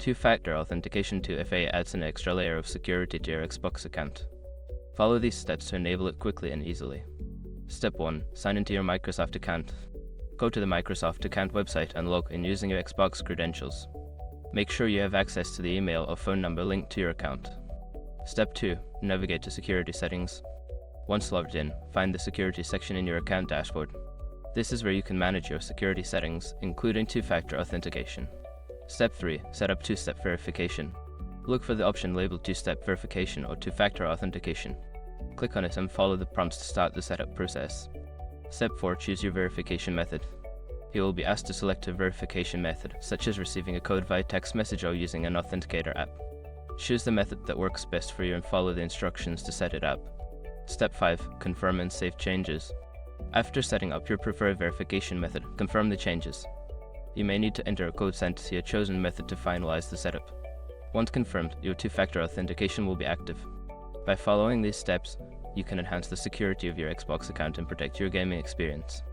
Two-factor authentication 2FA adds an extra layer of security to your Xbox account. Follow these steps to enable it quickly and easily. Step 1. Sign into your Microsoft account. Go to the Microsoft account website and log in using your Xbox credentials. Make sure you have access to the email or phone number linked to your account. Step 2. Navigate to Security Settings. Once logged in, find the Security section in your account dashboard. This is where you can manage your security settings, including two-factor authentication. Step 3. Set up two-step verification. Look for the option labeled two-step verification or two-factor authentication. Click on it and follow the prompts to start the setup process. Step 4. Choose your verification method. You will be asked to select a verification method, such as receiving a code via text message or using an authenticator app. Choose the method that works best for you and follow the instructions to set it up. Step 5. Confirm and save changes. After setting up your preferred verification method, confirm the changes. You may need to enter a code sent to your chosen method to finalize the setup. Once confirmed, your two-factor authentication will be active. By following these steps, you can enhance the security of your Xbox account and protect your gaming experience.